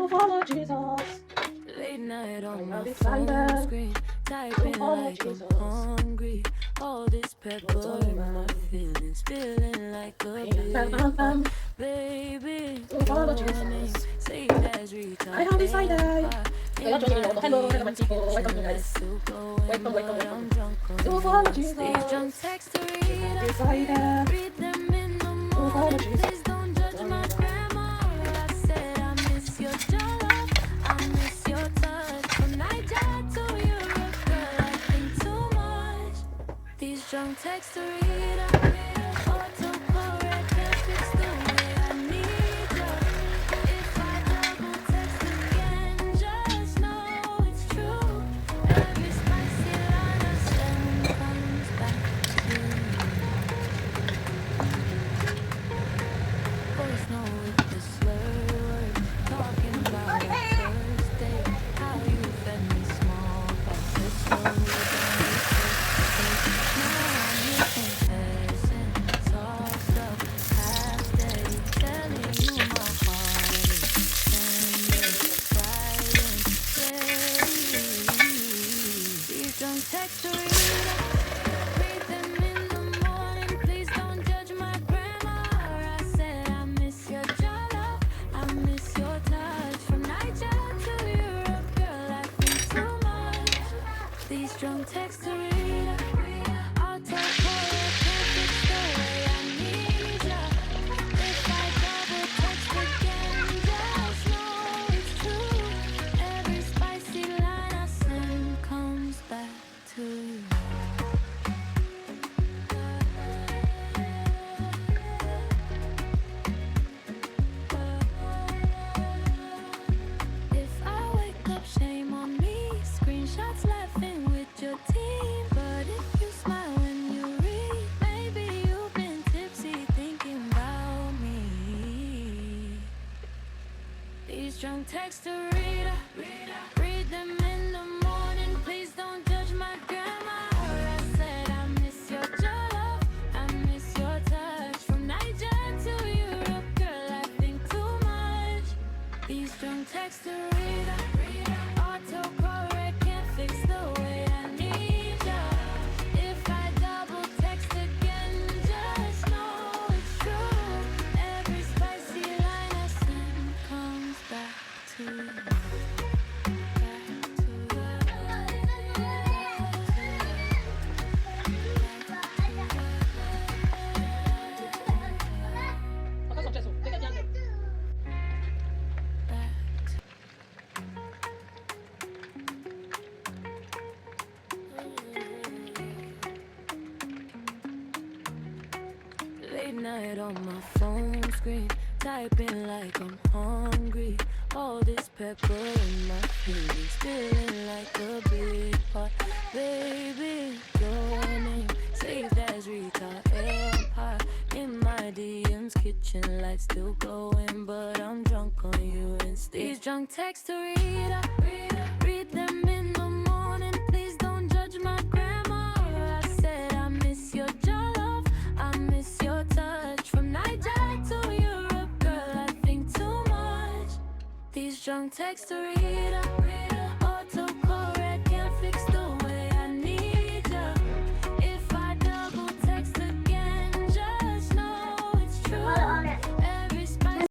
to follow Jesus. Late night on my phone Decided screen, to typing follow like I'm Jesus. hungry. All this pepper in my feelings, feeling like a big heart. Baby, To follow your name Jesus. saved as I have decided. Empire. Kaya join nyo ako. Hello naman people. Welcome guys. Welcome. I'm drunk on To you. follow These drunk Jesus. texts to I have decided read them in the to follow morning. Jesus. Please don't judge my grammar. I said I miss your love, I miss your touch. From Niger to Europe, girl, I think too much. These drunk texts to autocorrect can't fix the way I need you. If I double text again, just know it's true. Every spicy line I send comes back to you. Voice note with the slur word, talking about our first date, how you fed me small bites of slow down. Now I'm confessing, soft up, half day, telling you my heart is tender, crying, ready. These drunk texts to read them in the morning. Please don't judge my grammar. I said I miss your love, I miss your touch. From Niger to Europe, girl, I think too much. These drunk texts to autocorrect can't fix the way I need ya. If I double text again, just know it's true. Every spicy line I send comes back to you. If I wake up, shame on me. Screenshots laughing with your team. But if you smile when you read, maybe you've been tipsy thinking about me. These drunk texts to read them in the morning. Please don't judge my grammar. I said I miss your love, I miss your touch. From Niger to Europe, girl, I think too much. These drunk texts to autocorrect can't fix the way I need ya. If I double text again, just know it's true. Every spicy line I send comes back to you. Acá son Jesús. ¿De qué te ando? Late night on my phone screen, typing like I'm hungry. All this pepper in my feelings, feeling like a big pot. Baby, your name saved as Empire. In my DMs, kitchen lights still glowing, but I'm drunk on you instead. These drunk texts to read them in the morning. Please don't judge my grammar. I said I miss your love, I miss your touch. From Niger to Europe, girl, I think too much. These drunk texts to